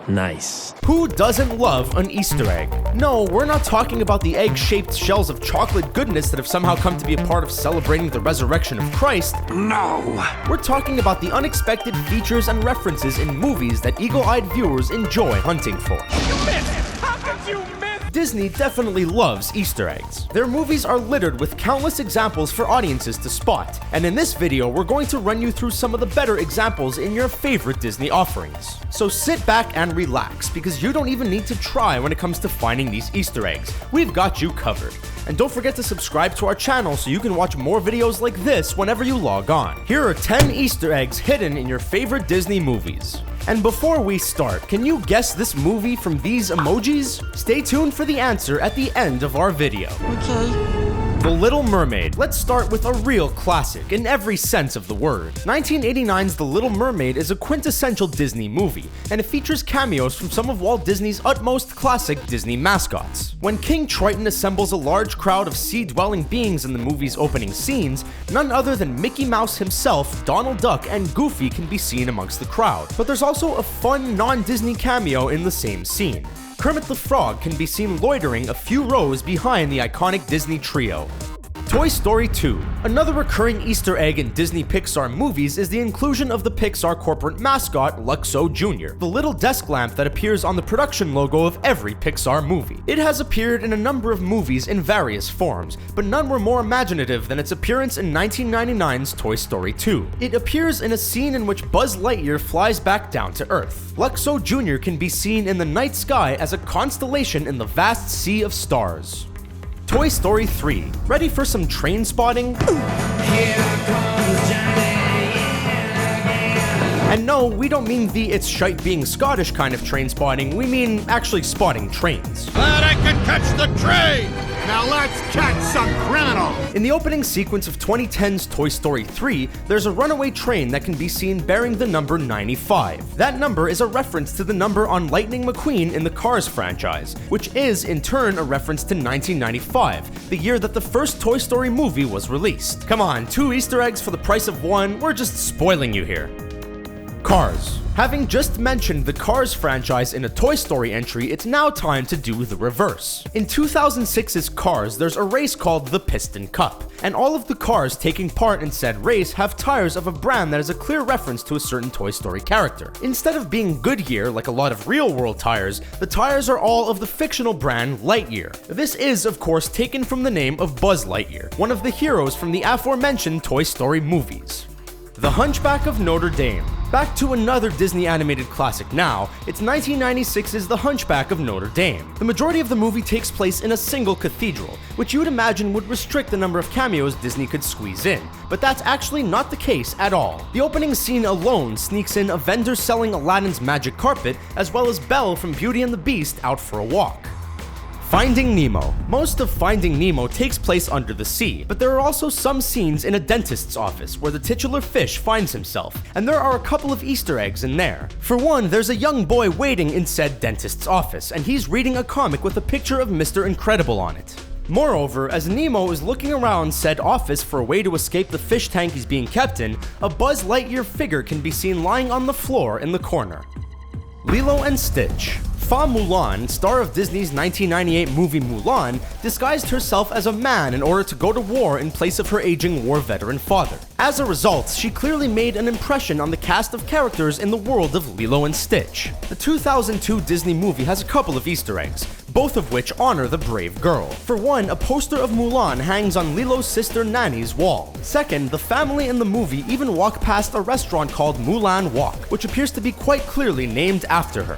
Nice. Who doesn't love an Easter egg? No, we're not talking about the egg-shaped shells of chocolate goodness that have somehow come to be a part of celebrating the resurrection of Christ. No! We're talking about the unexpected features and references in movies that eagle-eyed viewers enjoy hunting for. You missed! How could you miss? Disney definitely loves Easter eggs. Their movies are littered with countless examples for audiences to spot, and in this video we're going to run you through some of the better examples in your favorite Disney offerings. So sit back and relax, because you don't even need to try when it comes to finding these Easter eggs. We've got you covered. And don't forget to subscribe to our channel so you can watch more videos like this whenever you log on. Here are 10 Easter eggs hidden in your favorite Disney movies. And before we start, can you guess this movie from these emojis? Stay tuned for the answer at the end of our video. Okay. The Little Mermaid. Let's start with a real classic in every sense of the word. 1989's The Little Mermaid is a quintessential Disney movie, and it features cameos from some of Walt Disney's utmost classic Disney mascots. When King Triton assembles a large crowd of sea-dwelling beings in the movie's opening scenes, none other than Mickey Mouse himself, Donald Duck, and Goofy can be seen amongst the crowd. But there's also a fun non-Disney cameo in the same scene. Kermit the Frog can be seen loitering a few rows behind the iconic Disney trio. Toy Story 2. Another recurring Easter egg in Disney Pixar movies is the inclusion of the Pixar corporate mascot, Luxo Jr., the little desk lamp that appears on the production logo of every Pixar movie. It has appeared in a number of movies in various forms, but none were more imaginative than its appearance in 1999's Toy Story 2. It appears in a scene in which Buzz Lightyear flies back down to Earth. Luxo Jr. can be seen in the night sky as a constellation in the vast sea of stars. Toy Story 3. Ready for some train spotting? Here comes Johnny. And no, we don't mean the it's shite being Scottish kind of train spotting, we mean actually spotting trains. Glad I can catch the train! Now let's catch some criminals! In the opening sequence of 2010's Toy Story 3, there's a runaway train that can be seen bearing the number 95. That number is a reference to the number on Lightning McQueen in the Cars franchise, which is in turn a reference to 1995, the year that the first Toy Story movie was released. Come on, 2 Easter eggs for the price of 1, we're just spoiling you here. Cars. Having just mentioned the Cars franchise in a Toy Story entry, it's now time to do the reverse. In 2006's Cars, there's a race called the Piston Cup, and all of the cars taking part in said race have tires of a brand that is a clear reference to a certain Toy Story character. Instead of being Goodyear like a lot of real-world tires, the tires are all of the fictional brand Lightyear. This is, of course, taken from the name of Buzz Lightyear, one of the heroes from the aforementioned Toy Story movies. The Hunchback of Notre Dame. Back to another Disney animated classic now, it's 1996's The Hunchback of Notre Dame. The majority of the movie takes place in a single cathedral, which you would imagine would restrict the number of cameos Disney could squeeze in, but that's actually not the case at all. The opening scene alone sneaks in a vendor selling Aladdin's magic carpet, as well as Belle from Beauty and the Beast out for a walk. Finding Nemo. Most of Finding Nemo takes place under the sea, but there are also some scenes in a dentist's office where the titular fish finds himself, and there are a couple of Easter eggs in there. For one, there's a young boy waiting in said dentist's office, and he's reading a comic with a picture of Mr. Incredible on it. Moreover, as Nemo is looking around said office for a way to escape the fish tank he's being kept in, a Buzz Lightyear figure can be seen lying on the floor in the corner. Lilo and Stitch. Fa Mulan, star of Disney's 1998 movie Mulan, disguised herself as a man in order to go to war in place of her aging war veteran father. As a result, she clearly made an impression on the cast of characters in the world of Lilo and Stitch. The 2002 Disney movie has a couple of Easter eggs, both of which honor the brave girl. For one, a poster of Mulan hangs on Lilo's sister Nani's wall. Second, the family in the movie even walk past a restaurant called Mulan Walk, which appears to be quite clearly named after her.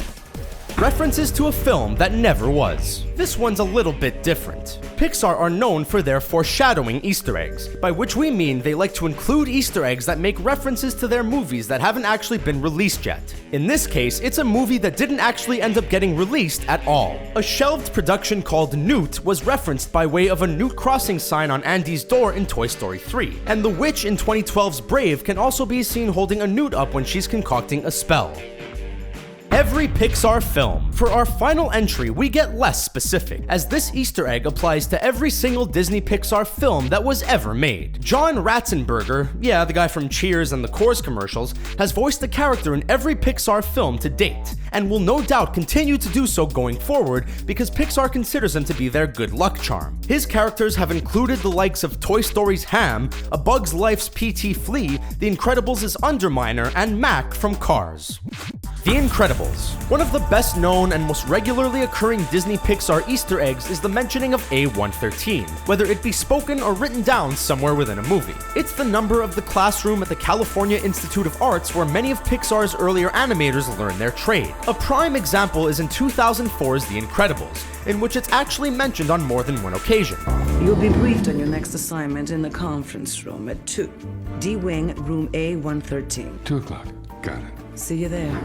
References to a film that never was. This one's a little bit different. Pixar are known for their foreshadowing Easter eggs, by which we mean they like to include Easter eggs that make references to their movies that haven't actually been released yet. In this case, it's a movie that didn't actually end up getting released at all. A shelved production called Newt was referenced by way of a Newt crossing sign on Andy's door in Toy Story 3, and the witch in 2012's Brave can also be seen holding a newt up when she's concocting a spell. every Pixar film. For our final entry, we get less specific, as this Easter egg applies to every single Disney Pixar film that was ever made. John Ratzenberger, yeah, the guy from Cheers and the Coors commercials, has voiced the character in every Pixar film to date, and will no doubt continue to do so going forward because Pixar considers him to be their good luck charm. His characters have included the likes of Toy Story's Ham, A Bug's Life's P.T. Flea, The Incredibles' Underminer, and Mac from Cars. The Incredibles. One of the best known and most regularly occurring Disney Pixar Easter eggs is the mentioning of A113, whether it be spoken or written down somewhere within a movie. It's the number of the classroom at the California Institute of Arts where many of Pixar's earlier animators learned their trade. A prime example is in 2004's The Incredibles, in which it's actually mentioned on more than one occasion. You'll be briefed on your next assignment in the conference room at 2. D-Wing, room A113. 2 o'clock. Got it. See you there.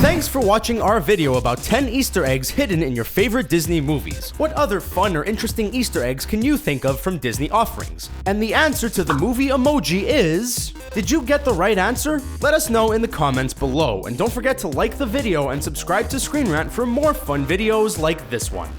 Thanks for watching our video about 10 Easter eggs hidden in your favorite Disney movies. What other fun or interesting Easter eggs can you think of from Disney offerings? And the answer to the movie emoji is... Did you get the right answer? Let us know in the comments below, and don't forget to like the video and subscribe to ScreenRant for more fun videos like this one.